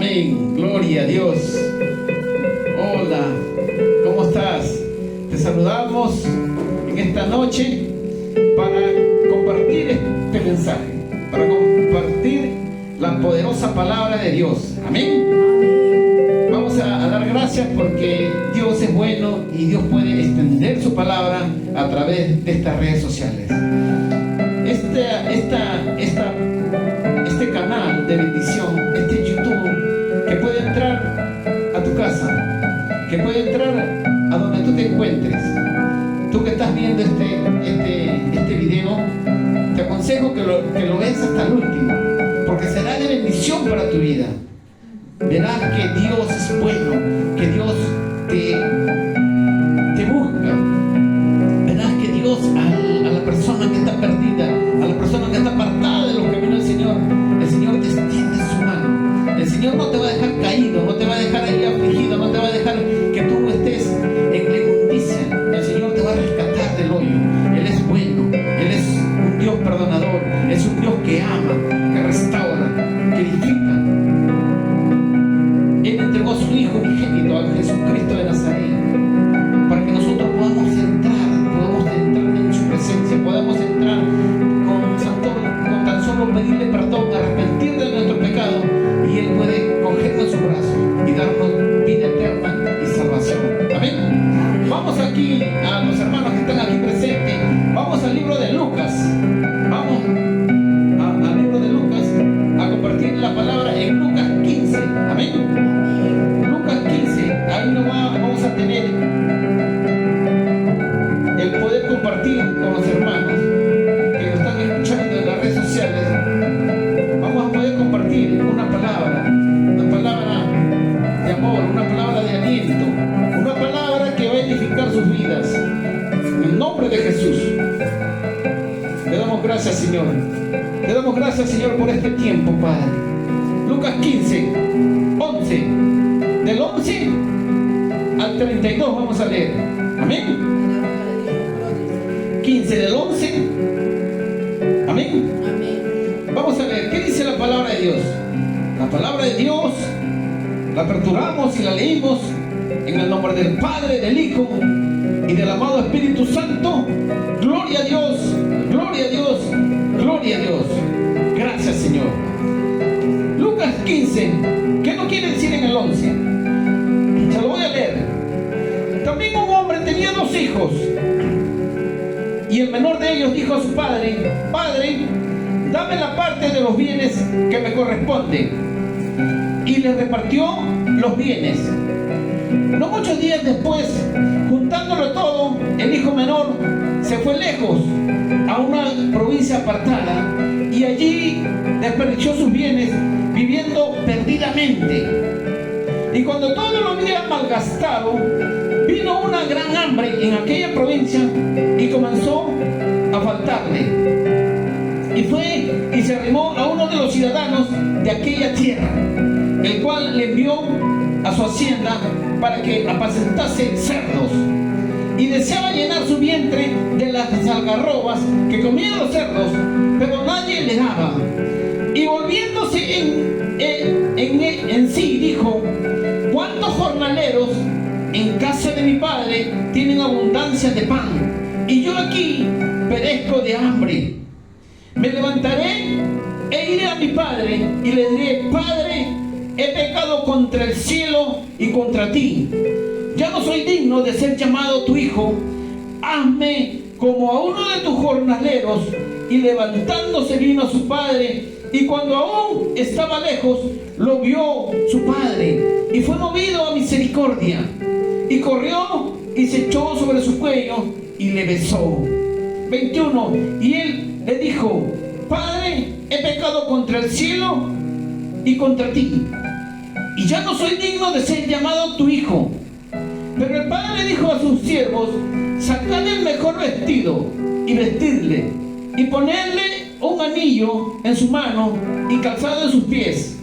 Amén, gloria a Dios. Hola, ¿cómo estás? Te saludamos en esta noche para compartir este mensaje, para compartir la poderosa palabra de Dios. Amén. Vamos a dar gracias porque Dios es bueno y Dios puede extender su palabra a través de estas redes sociales. Este canal de bendición, este YouTube, que puede entrar a tu casa, que puede entrar a donde tú te encuentres. Tú que estás viendo este video, te aconsejo que lo veas hasta el último, porque será de bendición para tu vida. Verás que Dios es bueno, que Dios te busca. Verás que Dios a la persona que está perdida, a la persona que está apartada de los caminos del Señor, el Señor te extiende su mano. El Señor no te va a dejar caído, no te va a dejar ahí afligido, no te va a dejar que tú estés en la inmundicia. El Señor te va a rescatar del hoyo. Él es bueno, Él es un Dios perdonador, es un Dios que ama, que restaura, que edifica. Él entregó a su Hijo unigénito, a Jesucristo de Nazaret, para que nosotros podamos entrar en su presencia, podamos entrar con tan solo pedirle perdón, arrepentir de nuestro pecado, y Él puede cogernos en su brazo y darnos vida eterna y salvación. Amén. Vamos aquí a los hermanos que están aquí presentes. Vamos al libro de Lucas. Vamos al libro de Lucas a compartir la palabra en Lucas 15. Amén. Lucas 15. Ahí nos vamos a tener el poder compartir con los hermanos que nos están escuchando en las redes sociales. Vamos a poder compartir una palabra de amor, una palabra de aliento, una palabra que va a edificar sus vidas. En el nombre de Jesús. Te damos gracias, Señor. Te damos gracias, Señor, por este tiempo, Padre. Lucas 15, 11. Del 11 al 32 vamos a leer. Amén. 15 del 11. Amén. Vamos a ver, ¿qué dice la palabra de Dios? La palabra de Dios la aperturamos y la leímos en el nombre del Padre, del Hijo y del amado Espíritu Santo. Gloria a Dios, gloria a Dios, gloria a Dios. Gracias, Señor. Lucas 15, ¿qué no quiere decir en el 11? Se lo voy a leer. También un hombre tenía 2 hijos, y el menor de ellos dijo a su padre: Padre, dame la parte de los bienes que me corresponde. Y le repartió los bienes. No muchos días después, juntándolo todo, el hijo menor se fue lejos a una provincia apartada, y allí desperdició sus bienes viviendo perdidamente. Y cuando todo lo había malgastado, vino una gran hambre en aquella provincia y comenzó a faltarle. Y fue y se arrimó a uno de los ciudadanos de aquella tierra, el cual le envió a su hacienda para que apacentase cerdos. Y deseaba llenar su vientre de las algarrobas que comían los cerdos, pero nadie le daba. Y volviéndose en sí, dijo: ¿cuántos jornaleros en casa de mi padre tienen abundancia de pan, y yo aquí perezco de hambre? Me levantaré e iré a mi padre y le diré: Padre, he pecado contra el cielo y contra ti. Ya no soy digno de ser llamado tu hijo. Hazme como a uno de tus jornaleros. Y levantándose vino a su padre, y cuando aún estaba lejos, lo vio su padre, y fue movido a misericordia, y corrió y se echó sobre su cuello y le besó. 21. Y él le dijo: Padre, he pecado contra el cielo y contra ti, y ya no soy digno de ser llamado tu hijo. Pero el padre dijo a sus siervos: sacad el mejor vestido y vestidle, y ponedle un anillo en su mano y calzado en sus pies,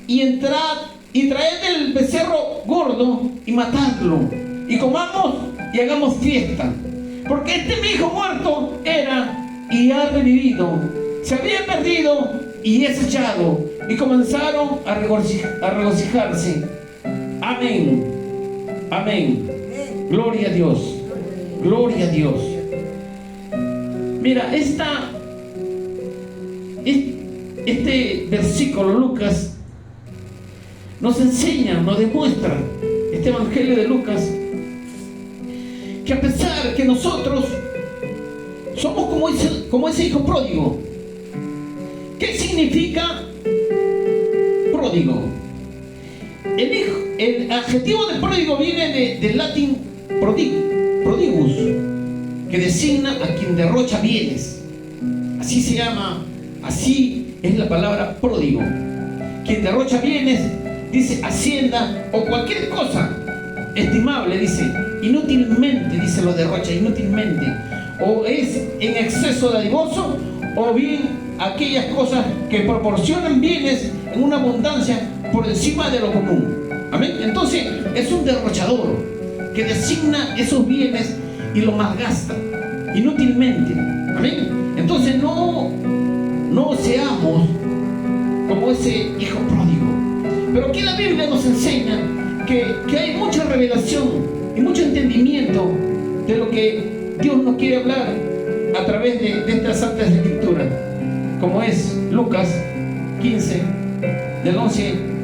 y entrad y traed el becerro gordo y matadlo, y comamos y hagamos fiesta, porque este mi hijo muerto era y ha revivido, se había perdido y es echado, y comenzaron a regocijarse. Amén. Amén. Gloria a Dios. Gloria a Dios. Mira, este versículo, Lucas, nos enseña, nos demuestra, este evangelio de Lucas, que a pesar que nosotros somos como ese hijo pródigo. ¿Qué significa pródigo? El adjetivo de pródigo viene del latín prodigus, que designa a quien derrocha bienes. Así se llama, así es la palabra pródigo. Quien derrocha bienes, dice hacienda o cualquier cosa estimable, dice inútilmente, dice lo derrocha inútilmente, o es en exceso dadivoso, o bien aquellas cosas que proporcionan bienes en una abundancia por encima de lo común. Amén. Entonces es un derrochador que designa esos bienes y lo malgasta inútilmente. Amén. Entonces no seamos como ese hijo pródigo. Pero aquí la Biblia nos enseña que hay mucha revelación y mucho entendimiento de lo que Dios nos quiere hablar a través de estas santas escrituras, como es Lucas 15, del 11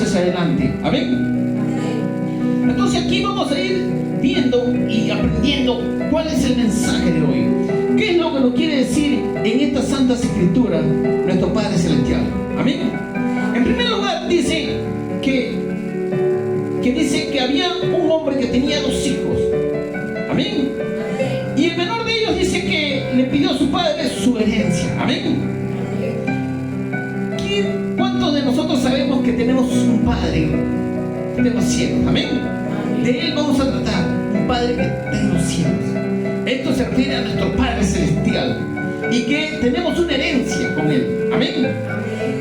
hacia adelante. Amén. Entonces aquí vamos a ir viendo y aprendiendo cuál es el mensaje de hoy. ¿Qué es lo que nos quiere decir en estas santas escrituras nuestro Padre Celestial? Amén. En primer lugar dice que había un hombre que tenía 2 hijos. Amén. Y el menor de ellos dice que le pidió a su padre su herencia. Amén. ¿Cuántos de nosotros sabemos que tenemos un Padre de los cielos? Amén. De Él vamos a tratar, un Padre que está en los cielos. Esto se refiere a nuestro Padre Celestial y que tenemos una herencia con Él. Amén.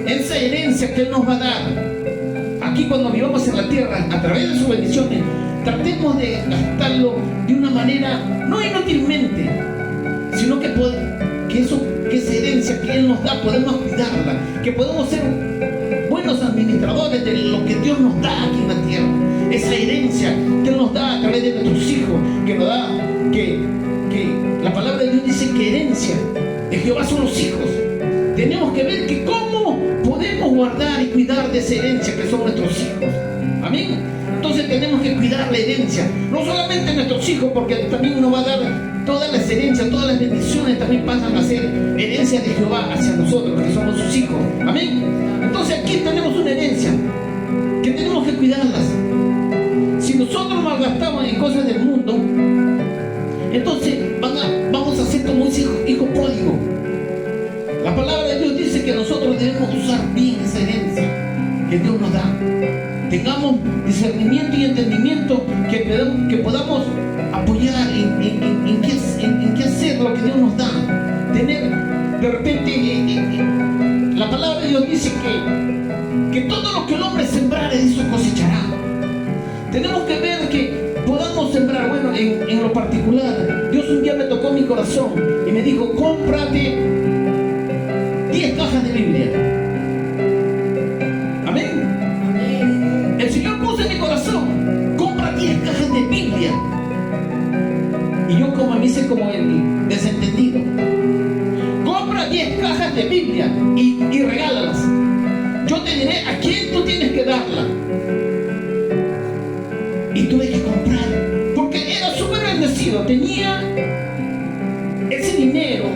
Esa herencia que Él nos va a dar aquí cuando vivamos en la tierra, a través de sus bendiciones, tratemos de gastarlo de una manera no inútilmente, sino que esa herencia que Él nos da podemos cuidarla, que podemos ser buenos administradores de lo que Dios nos da aquí en la tierra. Esa herencia que Él nos da a través de nuestros hijos, que nos da, que la palabra de Dios dice que herencia de Jehová son los hijos. Tenemos que ver que cómo podemos guardar y cuidar de esa herencia que son nuestros hijos. Amén. Entonces tenemos que cuidar la herencia, no solamente a nuestros hijos, porque también nos va a dar todas las herencias, todas las bendiciones también pasan a ser herencia de Jehová hacia nosotros, que somos sus hijos. Amén. Entonces aquí tenemos una herencia que tenemos que cuidarlas. Si nosotros malgastamos en cosas del mundo, entonces vamos a ser como ese hijo pródigo. La palabra de Dios dice que nosotros debemos usar bien esa herencia que Dios nos da. Tengamos discernimiento y entendimiento, que podamos apoyar en qué hacer lo que Dios nos da. Tener, de repente, la palabra de Dios dice que todo lo que el hombre sembrare, eso cosechará. Tenemos que ver que podamos sembrar. Bueno, en lo particular, Dios un día me tocó mi corazón y me dijo: cómprate 10 cajas de Biblia. Amén. El Señor puso en mi corazón: compra 10 cajas de Biblia. Y yo me hice como el desentendido. Compra 10 cajas de Biblia y regálalas. Yo te diré a quién tú tienes que darla. Y tuve que comprar, porque era súper bendecido, tenía ese dinero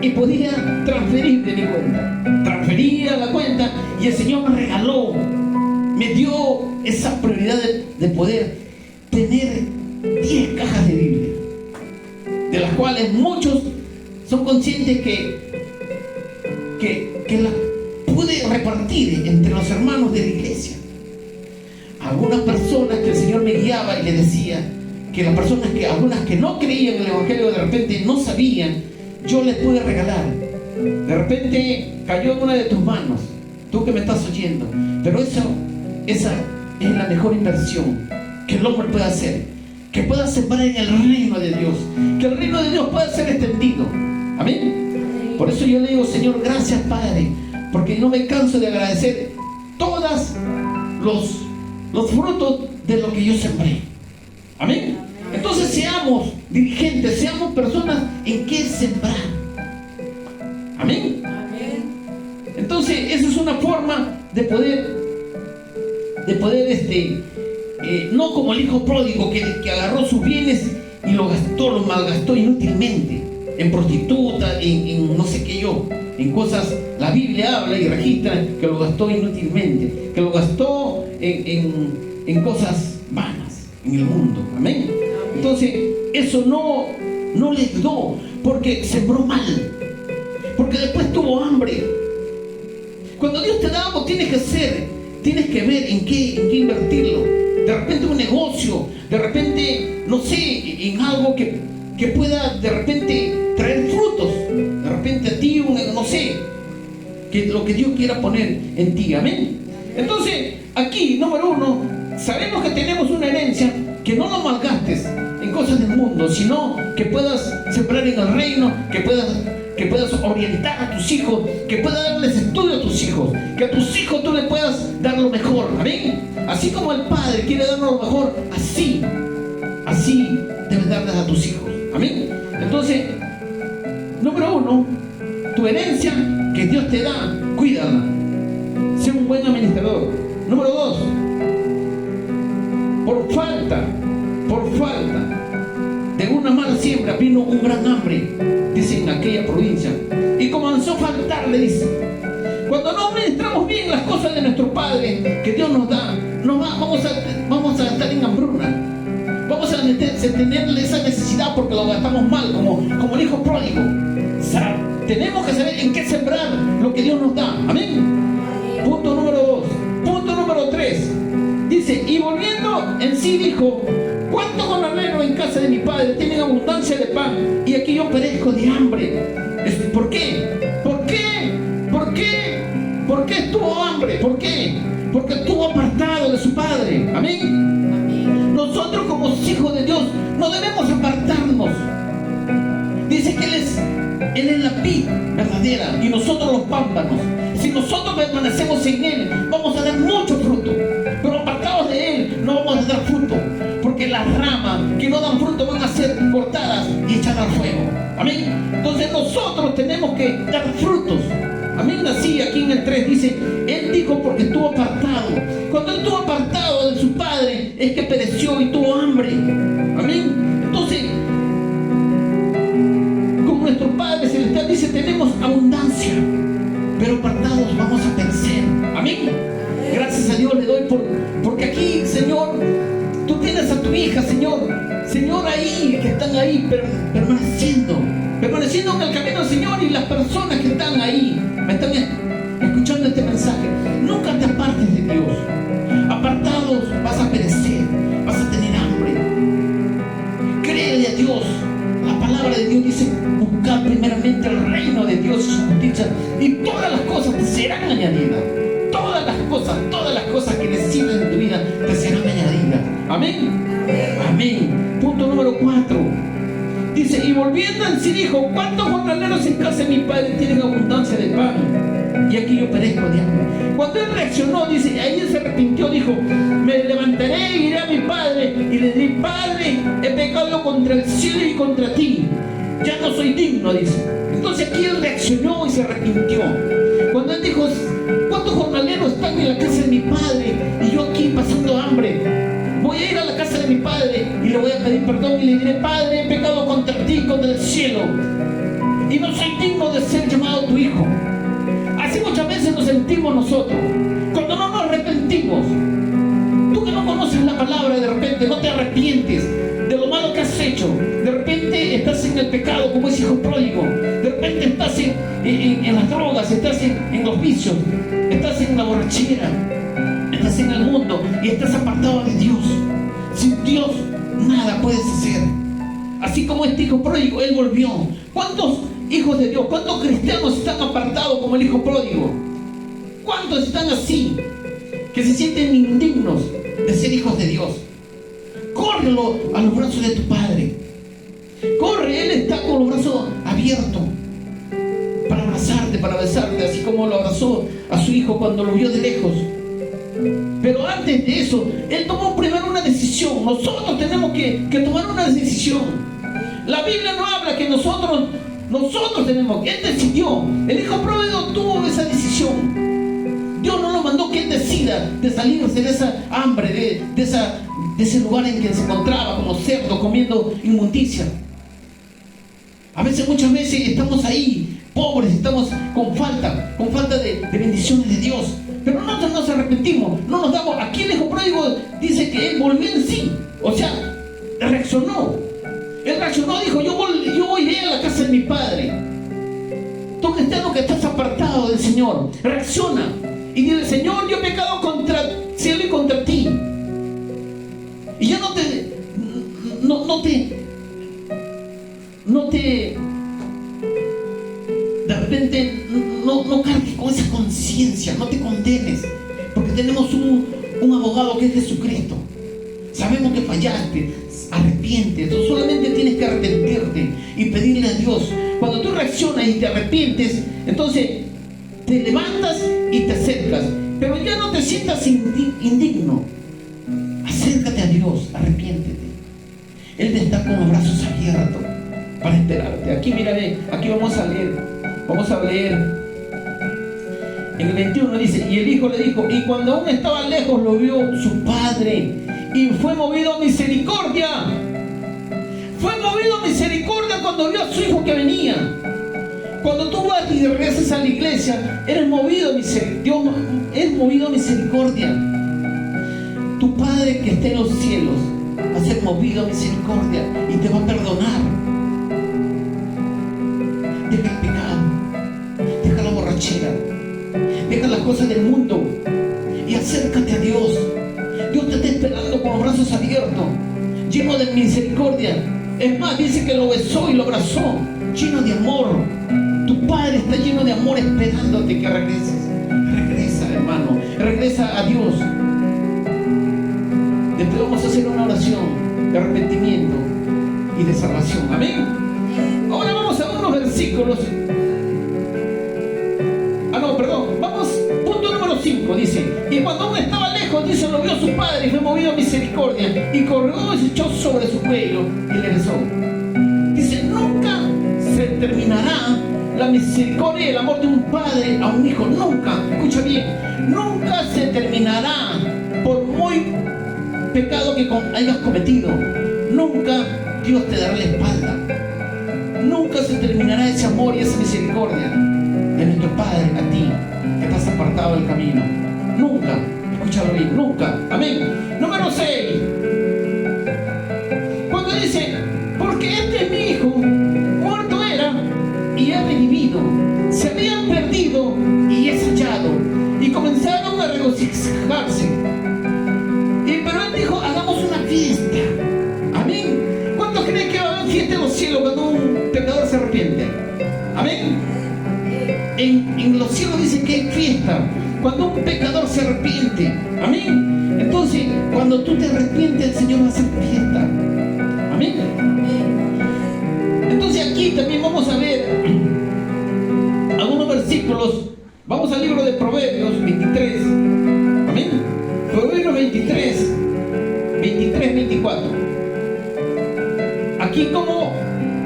y podía transferir de mi cuenta. Transfería la cuenta y el Señor me regaló, me dio esa prioridad de poder tener 10 cajas de Biblia, de las cuales muchos son conscientes que las pude repartir entre los hermanos de la iglesia. Algunas personas que el Señor me guiaba y le decía que las personas algunas que no creían en el Evangelio, de repente no sabían, yo les pude regalar. De repente cayó en una de tus manos, tú que me estás oyendo. Pero esa es la mejor inversión que el hombre puede hacer, que pueda sembrar en el reino de Dios, que el reino de Dios pueda ser extendido. Amén. Por eso yo le digo: Señor, gracias, Padre, porque no me canso de agradecer todos los frutos de lo que yo sembré. Amén. Entonces seamos dirigentes, seamos personas en que sembrar. Amén. Entonces esa es una forma de poder no como el hijo pródigo que agarró sus bienes y lo gastó, lo malgastó inútilmente en prostituta, en no sé qué yo, en cosas. La Biblia habla y registra que lo gastó inútilmente, que lo gastó en cosas vanas en el mundo. Amén. Entonces eso no le ayudó, porque sembró mal, porque después tuvo hambre. Cuando Dios te da algo, tienes que ver en qué invertirlo. De repente un negocio, de repente, no sé, en algo que pueda de repente traer frutos. De repente a ti, no sé, que lo que Dios quiera poner en ti. Amén. Entonces, aquí, número 1, sabemos que tenemos una herencia, que no lo malgastes en cosas del mundo, sino que puedas sembrar en el reino, que puedas orientar a tus hijos, que puedas darles estudio a tus hijos, que a tus hijos tú le puedas dar lo mejor. Amén. Así como el Padre quiere darnos lo mejor, así debes darles a tus hijos. Amén. Entonces, número 1, tu herencia que Dios te da, cuídala. Sé un buen administrador. Número 2, por falta de una mala siembra vino un gran hambre, dice, en aquella provincia, y comenzó a faltarle, dice. Cuando no administramos bien las cosas de nuestro Padre que Dios nos da, vamos a estar en hambruna, vamos a tener esa necesidad porque lo gastamos mal, como el hijo pródigo. Tenemos que saber en qué sembrar lo que Dios nos da. Amén. Punto número 2. Punto número 3. Dice, y volviendo en sí dijo: ¿cuántos jornaleros en casa de mi padre tienen abundancia de pan y aquí yo perezco de hambre? ¿Por qué? ¿Por qué? ¿Por qué? ¿Por qué estuvo hambre? ¿Por qué? Porque estuvo apartado de su padre. Amén. Nosotros como hijos de Dios no debemos apartarnos. Dice que Él es la vid verdadera y nosotros los pámpanos. Si nosotros permanecemos en Él, vamos a dar mucho fruto. Pero apartados de Él, no vamos a dar fruto. Porque las ramas que no dan fruto van a ser cortadas y echadas al fuego. Amén. Entonces nosotros tenemos que dar frutos. Amén. Así aquí en el 3 dice, Él dijo porque estuvo apartado. Cuando Él estuvo apartado de su padre, es que pereció y tuvo hambre. Amén. Entonces, nuestro Padre Celestial dice, tenemos abundancia, pero apartados vamos a perecer. Amén. Gracias a Dios le doy porque aquí, Señor, tú tienes a tu hija, Señor, ahí, que están ahí permaneciendo en el camino del Señor, y las personas que están ahí, me están escuchando este mensaje. Nunca te apartes de Dios. Apartados vas a perecer, vas a tener hambre. Créele a Dios. La palabra de Dios dice, buscar primeramente el reino de Dios y su justicia, y todas las cosas te serán añadidas. Todas las cosas que necesitas en tu vida te serán añadidas. Amén. Amén. Punto número 4. Dice, y volviendo en sí dijo, ¿cuántos jornaleros en casa de mi padre tienen abundancia de pan? Y aquí yo perezco de hambre. Cuando él reaccionó, dice, ahí él se arrepintió, dijo, me levantaré y iré a mi padre y le diré, Padre, he pecado contra el cielo y contra ti, ya no soy digno, dice. Entonces aquí él reaccionó y se arrepintió. Cuando él dijo, ¿cuántos jornaleros están en la casa de mi padre y yo aquí pasando hambre? Voy a ir a la casa de mi padre y le voy a pedir perdón y le diré, Padre, he pecado contra ti, contra el cielo, y no soy digno de ser llamado tu hijo. Así muchas veces nos sentimos nosotros cuando no nos arrepentimos. Tú que no conoces la palabra, de repente no te arrepientes de lo malo que has hecho. De repente estás en el pecado como ese hijo pródigo. De repente estás en las drogas, estás en los vicios, estás en la borrachera, estás en el mundo y estás apartado de Dios. Sin Dios nada puedes hacer. Así como este hijo pródigo, él volvió. ¿Cuántos hijos de Dios, cuántos cristianos están apartados como el hijo pródigo? ¿Cuántos están así, que se sienten indignos de ser hijos de Dios? Córrelo a los brazos de tu Padre. Corre, Él está con los brazos abiertos para abrazarte, para besarte, así como lo abrazó a su hijo cuando lo vio de lejos. Pero antes de eso, Él tomó primero una decisión. Nosotros tenemos que tomar una decisión. La Biblia no habla que nosotros tenemos que. Él decidió. El hijo pródigo tuvo esa decisión. Dios no lo mandó que Él decida de salirse de esa hambre, de ese lugar en que se encontraba como cerdo comiendo inmundicia. Muchas veces estamos ahí, pobres, estamos con falta de bendiciones de Dios. Pero nosotros nos arrepentimos, no nos damos. Aquí el hijo pródigo dice que él volvió en sí. O sea, reaccionó. Él reaccionó, dijo, yo iré a la casa de mi padre. Tú cristiano que estás apartado del Señor, reacciona y dile, Señor, yo he pecado contra el cielo y contra ti. Y ya no te de repente no cargues con esa conciencia, no te condenes, porque tenemos un abogado que es Jesucristo. Sabemos que fallaste, arrepiente. Tú solamente tienes que arrepentirte y pedirle a Dios. Cuando tú reaccionas y te arrepientes, entonces te levantas y te acercas, pero ya no te sientas indigno. Acércate a Dios, arrepiéntete. Él te está con los brazos abiertos para esperarte. Aquí mira, aquí vamos a leer en el 21 dice, y el hijo le dijo, y cuando aún estaba lejos lo vio su padre y fue movido a misericordia. Fue movido a misericordia cuando vio a su hijo que venía. Cuando tú vas y regresas a la iglesia, eres movido a misericordia. Dios es movido a misericordia. Tu Padre que está en los cielos va a ser movido a misericordia y te va a perdonar. Deja el pecado, deja la borrachera, deja las cosas del mundo y acércate a Dios. Dios te está esperando con los brazos abiertos, lleno de misericordia. Es más, dice que lo besó y lo abrazó, lleno de amor. Tu Padre está lleno de amor esperándote que regreses. Regresa, hermano, regresa a Dios. Después vamos a hacer una oración de arrepentimiento y de salvación. Amén. Ahora vamos a unos versículos. Vamos, punto número 5, dice, y cuando aún estaba lejos, dice, lo vio su padre y fue movido a misericordia, y corrió y se echó sobre su cuello y le besó. Dice, nunca se terminará la misericordia y el amor de un padre a un hijo, nunca, escucha bien, nunca se terminará por muy pecado que hayas cometido, nunca Dios te dará la espalda, nunca se terminará ese amor y esa misericordia de nuestro Padre a ti, que estás apartado del camino. Nunca, escúchalo bien, nunca. Amén. Número 6. Cuando dice, porque este es mi hijo, muerto era y ha revivido, se habían perdido y es hallado, y comenzaron a regocijarse. Pero él dijo, hagamos una fiesta. Amén. ¿Cuántos creen que va a haber fiesta en los cielos cuando un pecador se arrepiente? Amén. En los cielos dice que hay fiesta cuando un pecador se arrepiente. Amén. Entonces, cuando tú te arrepientes, el Señor va a hacer fiesta. Amén. Entonces aquí también vamos a ver algunos versículos. Vamos al libro de Proverbios 23. Amén. Proverbios 23, 24. Aquí como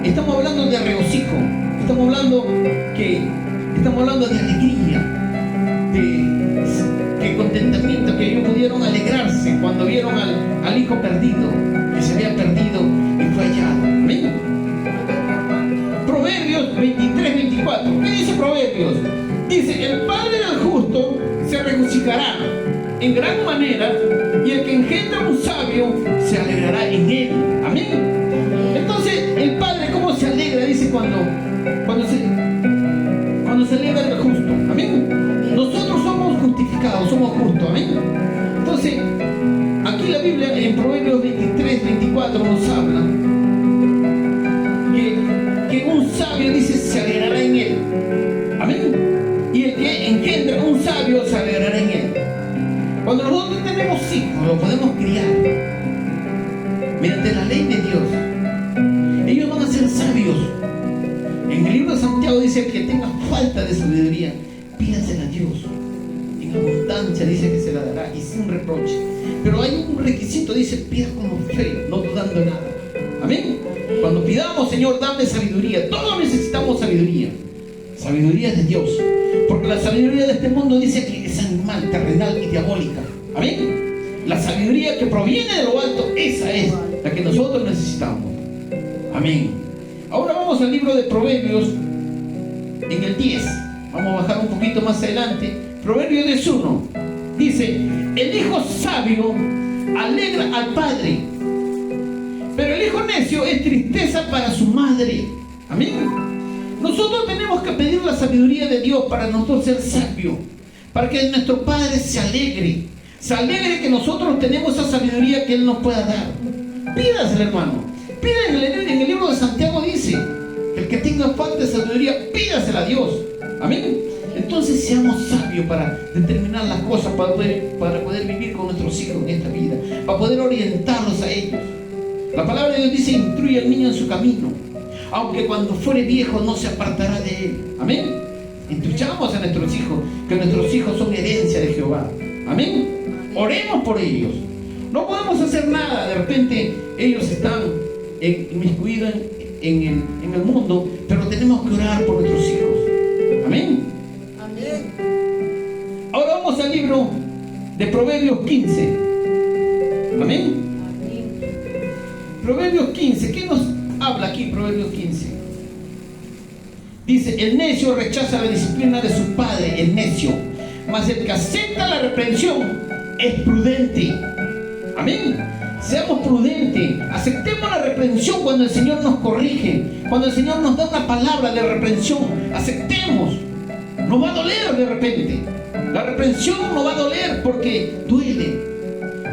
estamos hablando de regocijo, estamos hablando de alegría, de contentamiento, que ellos pudieron alegrarse cuando vieron al hijo perdido, que se había perdido y fue hallado. ¿Amén? Proverbios 23, 24. ¿Qué dice Proverbios? Dice, el padre del justo se regocijará en gran manera, y el que engendra un sabio se alegrará en él. Amén. Entonces, el padre, ¿cómo se alegra? Dice cuando se alegra del justo. Amén. Nosotros somos justificados, somos justos. Amén. Entonces, aquí la Biblia en Proverbios 23, 24 nos habla que un sabio, dice, se alegrará en él. Amén. Y el que engendra un sabio se alegrará en él. Cuando nosotros tenemos hijos, los podemos criar mediante la ley de Dios. Ellos van a ser sabios. En el libro de Santiago Santiago dice: el que tenga falta de sabiduría, pídasela a Dios. En abundancia dice que se la dará y sin reproche. Pero hay un requisito, dice: pida con fe, no dudando nada. Amén. Cuando pidamos: Señor, dame sabiduría. Todos necesitamos sabiduría. Sabiduría de Dios. Porque la sabiduría de este mundo dice que es animal, terrenal y diabólica. Amén. La sabiduría que proviene de lo alto, esa es la que nosotros necesitamos. Amén. Ahora vamos al libro de Proverbios, en el 10. Vamos a bajar un poquito más adelante. Proverbios 10:1 dice: el hijo sabio alegra al padre, pero el hijo necio es tristeza para su madre. Amén. Nosotros tenemos que pedir la sabiduría de Dios para nosotros ser sabios, para que nuestro Padre se alegre que nosotros tenemos esa sabiduría que Él nos pueda dar. Pídasela, hermano. Pídasela. En el libro de Santiago dice: el que tenga falta de sabiduría, pídasela a Dios. Amén. Entonces seamos sabios para determinar las cosas, para poder vivir con nuestros hijos en esta vida, para poder orientarlos a ellos. La palabra de Dios dice: instruye al niño en su camino, aunque cuando fuere viejo no se apartará de él. Amén. Instruyamos a nuestros hijos, que nuestros hijos son herencia de Jehová. Amén. Oremos por ellos. No podemos hacer nada. De repente ellos están inmiscuidos en el mundo, pero tenemos que orar por nuestros hijos. Amén. Amén. Ahora vamos al libro de Proverbios 15. Amén. Proverbios 15. ¿Qué nos habla aquí? Proverbios 15. Dice: el necio rechaza la disciplina de su padre, el necio, mas el que acepta la reprensión es prudente. Amén. Seamos prudentes, aceptemos la reprensión cuando el Señor nos corrige, cuando el Señor nos da una palabra de reprensión. Aceptemos. Nos va a doler de repente. La reprensión nos va a doler porque duele.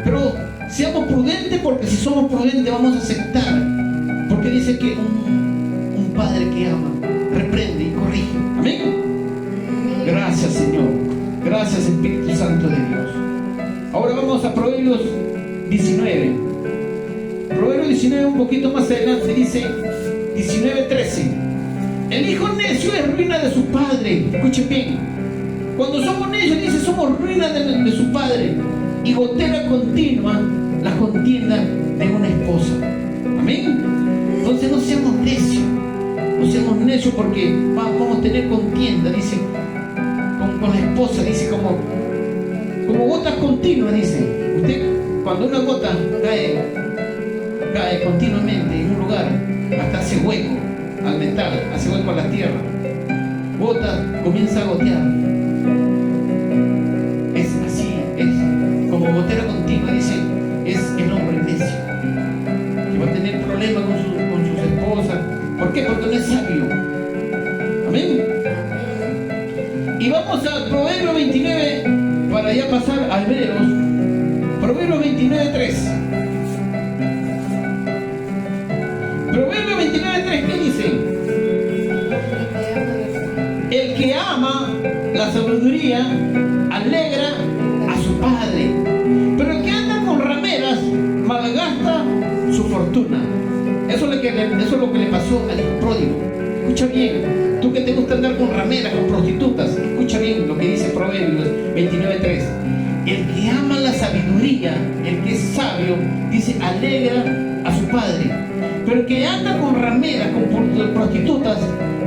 Pero seamos prudentes, porque si somos prudentes vamos a aceptar. Porque dice que un padre que ama reprende y corrige. Amén. Gracias, Señor. Gracias, Espíritu Santo de Dios. Ahora vamos a Proverbios 19. Proverbios 19, un poquito más adelante, dice 19:13. El hijo necio es ruina de su padre. Escuchen bien. Cuando somos necios, dice, somos ruina de su padre, y gotera continua la contienda de una esposa. Amén. Entonces no seamos necios. No seamos necios, porque vamos a tener contienda, dice, con la esposa, dice, como gotas continuas, dice. Usted, cuando una gota cae continuamente en un lugar, hasta hace hueco al metal, hace hueco a la tierra. Gota comienza a gotear. Es así, es como gotera continua, dice, es el hombre necio, que va a tener problemas con sus esposas. ¿Por qué? Porque no es sabio. Amén. Y vamos a Proverbio 29, para ya pasar a Hebreos. Proverbio 29:3. Proverbio 29:3, ¿qué dice? El que ama la sabiduría alegra a su padre, pero el que anda con rameras malgasta su fortuna. Eso es lo que le pasó al hijo pródigo. Escucha bien, tú que te gusta andar con rameras, con prostitutas, escucha bien lo que dice Proverbios 29:3. El que ama la sabiduría, el que es sabio, dice, alegra a su padre. Pero el que anda con rameras, con prostitutas,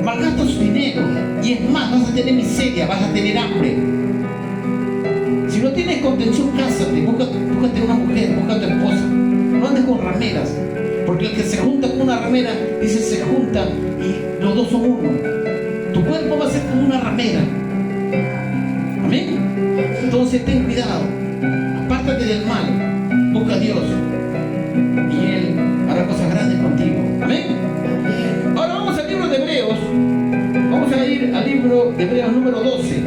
malgasta su dinero. Y es más, vas a tener miseria, vas a tener hambre. Si no tienes contención, cásate, búscate una mujer, búscate tu esposa. No andes con rameras. Porque el que se junta con una ramera, dice, se junta y los dos son uno. Tu cuerpo va a ser como una ramera. Amén. Entonces ten cuidado, apártate del mal, busca a Dios y Él hará cosas grandes contigo. Amén. Ahora vamos al libro de Hebreos. Vamos a ir al libro de Hebreos número 12.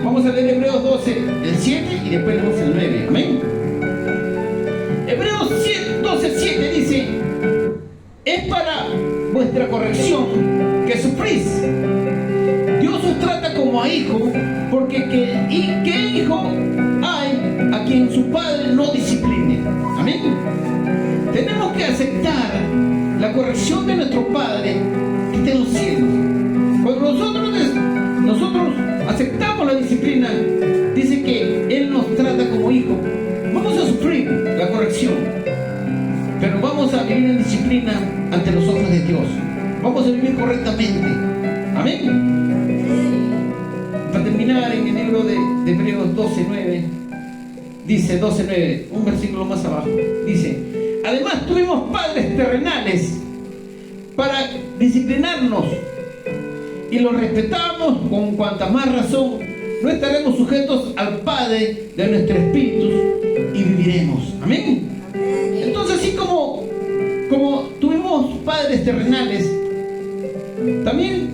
Vamos a leer Hebreos 12, el 7, y después leemos el 9. Amén. Hebreos 12:7 dice: es para vuestra corrección que sufrís. Dios os trata como a hijos, porque ¿qué hijo hay a quien su padre no discipline? Amén. Tenemos que aceptar la corrección de nuestro padre, que está en los cielos. Cuando nosotros aceptamos la disciplina, dice que Él nos trata como hijos. Vamos a sufrir la corrección, pero vamos a vivir en disciplina ante los ojos de Dios. Vamos a vivir correctamente. Amén. Para terminar, en el libro de Hebreos 12:9, dice 12:9, un versículo más abajo, dice: además tuvimos padres terrenales para disciplinarnos y los respetamos, con cuanta más razón no estaremos sujetos al Padre de nuestro espíritu y viviremos. Amén. Entonces, así como tuvimos padres terrenales, también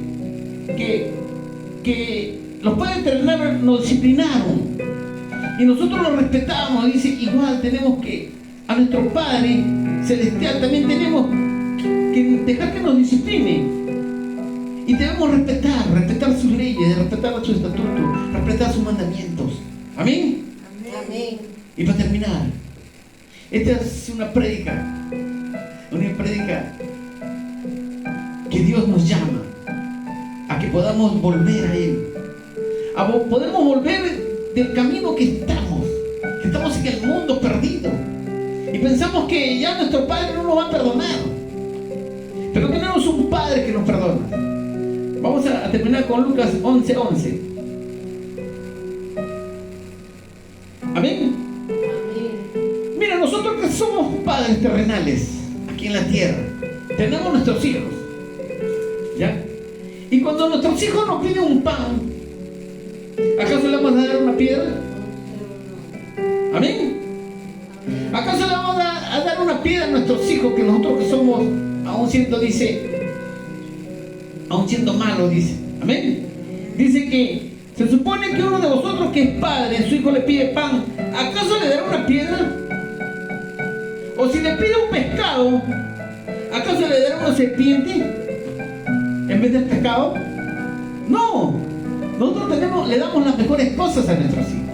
que los padres terrenales nos disciplinaron y nosotros los respetamos. Dice, igual tenemos que a nuestro Padre Celestial también tenemos que dejar que nos discipline. Y debemos respetar sus leyes, respetar sus estatutos, respetar sus mandamientos. Amén. Amén. Y para terminar, esta es una prédica que Dios nos llama a que podamos volver a Él. Podemos volver del camino que estamos en el mundo perdido. Y pensamos que ya nuestro Padre no nos va a perdonar. Pero tenemos un Padre que nos perdona. Vamos a terminar con Lucas 11:11. Amén. Mira, nosotros que somos padres terrenales aquí en la tierra, tenemos nuestros hijos, ¿ya? Y cuando nuestros hijos nos piden un pan, ¿acaso le vamos a dar una piedra? Amén. ¿Acaso le vamos a dar una piedra a nuestros hijos, que nosotros que somos, aún siendo malos, dice? Amén. Dice que se supone que uno de vosotros que es padre, su hijo le pide pan, ¿acaso le dará una piedra? O si le pide un pescado, ¿acaso le dará una serpiente en vez del pescado? No. Nosotros le damos las mejores cosas a nuestros hijos.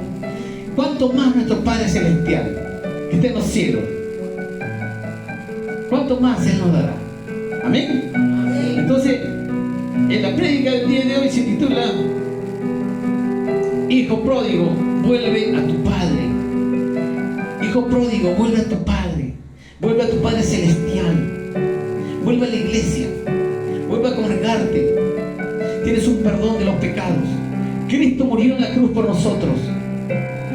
¿Cuánto más nuestro Padre Celestial, que está en los cielos? ¿Cuánto más Él nos dará? Amén. Entonces, en la prédica del día de hoy se titula: Hijo pródigo, vuelve a tu Padre. Hijo pródigo, vuelve a tu Padre. Vuelve a tu Padre Celestial. Vuelve a la iglesia. Vuelve a congregarte. Tienes un perdón de los pecados. Cristo murió en la cruz por nosotros.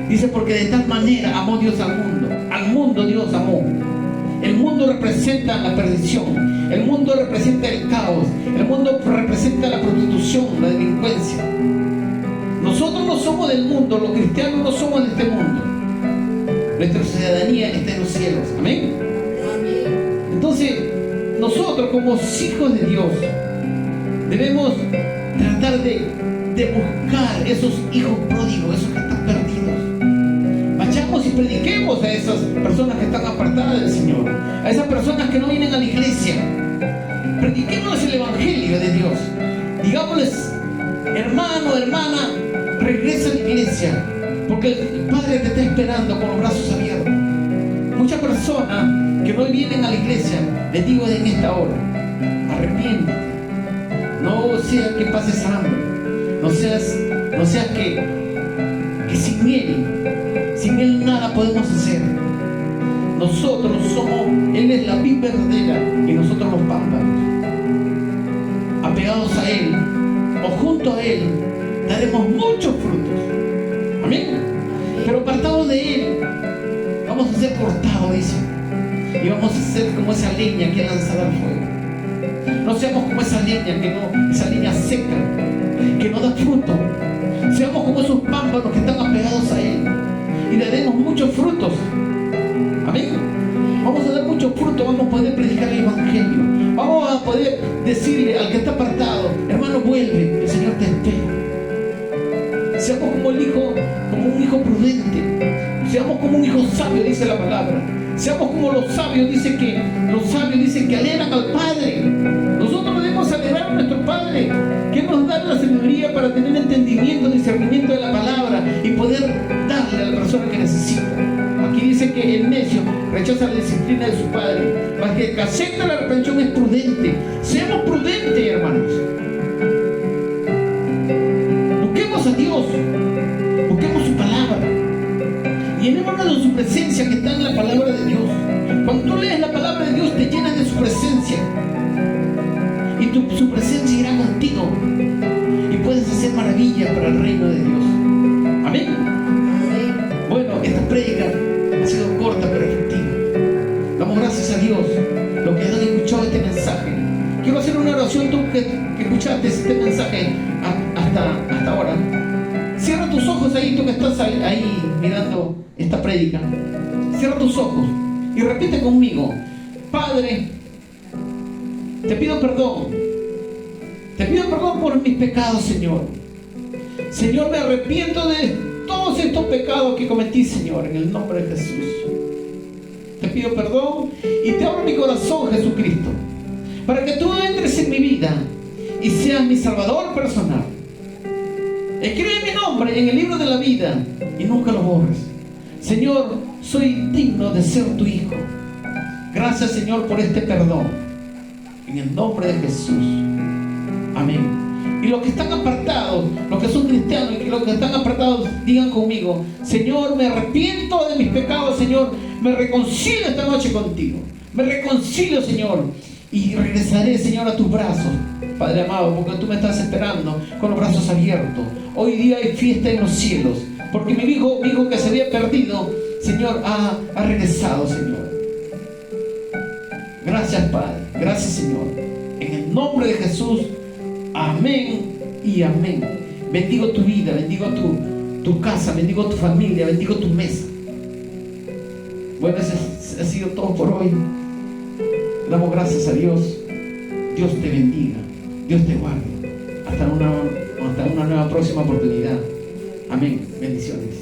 Dice, porque de tal manera amó Dios al mundo. Al mundo Dios amó. El mundo representa la perdición. El mundo representa el caos. El mundo representa la prostitución, la delincuencia. Nosotros no somos del mundo. Los cristianos no somos de este mundo. Nuestra ciudadanía está en los cielos. Amén. Entonces, nosotros como hijos de Dios debemos tratar de buscar esos hijos pródigos, esos que están perdidos. Vayamos y prediquemos a esas personas que están apartadas del Señor, a esas personas que no vienen a la iglesia. Prediquémosles el Evangelio de Dios. Digámosles, hermano, hermana, regresa a la iglesia, porque el Padre te está esperando con los brazos abiertos. Muchas personas que no vienen a la iglesia, les digo en esta hora, arrepiéntete. No sea que pases hambre, no seas que sin Él nada podemos hacer. Nosotros somos, Él es la vid verdadera y nosotros los pámpanos. Apegados a Él o junto a Él daremos muchos frutos. Amén. Pero apartados de Él vamos a ser cortados, dice, y vamos a ser como esa leña que es lanzada al fuego. No seamos como esa leña seca, que no da fruto. Seamos como esos pámpanos que están apegados a Él y daremos muchos frutos. Amén. Vamos a dar muchos frutos, vamos a poder predicar el Evangelio. Vamos a poder decirle al que está apartado, hermano, vuelve, el Señor te espera. Seamos como un hijo prudente. Seamos como un hijo sabio, dice la palabra. Seamos como los sabios, los sabios dicen que alegran al Padre. Nosotros debemos alegrar a nuestro Padre, que nos da la sabiduría para tener entendimiento, discernimiento de la palabra y poder darle a la persona que necesita. Aquí dice que el necio rechaza la disciplina de su padre, mas que el que acepta la reprensión es prudente. Seamos prudentes, hermanos. presencia que está en la palabra de Dios. Cuando tú lees la palabra de Dios, te llenas de su presencia. Y su presencia irá contigo. Y puedes hacer maravillas para el reino de Dios. Amén. Bueno, esta prédica ha sido corta pero efectiva. Damos gracias a Dios, los que han escuchado este mensaje. Quiero hacer una oración, tú que escuchaste este mensaje hasta ahora. Cierra tus ojos ahí, tú que estás ahí mirando esta prédica. Cierra tus ojos y repite conmigo: Padre, te pido perdón. Te pido perdón por mis pecados, Señor. Señor, me arrepiento de todos estos pecados que cometí, Señor, en el nombre de Jesús. Te pido perdón y te abro mi corazón, Jesucristo, para que tú entres en mi vida y seas mi Salvador personal. Escribe mi nombre en el libro de la vida y nunca lo borres. Señor, soy digno de ser tu hijo. Gracias, Señor, por este perdón. En el nombre de Jesús. Amén. Y los que están apartados, los que son cristianos y los que están apartados, digan conmigo: Señor, me arrepiento de mis pecados, Señor. Me reconcilio esta noche contigo. Me reconcilio, Señor. Y regresaré, Señor, a tus brazos, Padre amado, porque tú me estás esperando con los brazos abiertos. Hoy día hay fiesta en los cielos, porque mi hijo que se había perdido, Señor, ha regresado, Señor. Gracias, Padre. Gracias, Señor. En el nombre de Jesús. Amén y amén. Bendigo tu vida, bendigo tu casa, bendigo tu familia, bendigo tu mesa. Bueno, eso ha sido todo por hoy. Damos gracias a Dios. Dios te bendiga. Dios te guarde. Hasta una nueva próxima oportunidad. Amén. Bendiciones.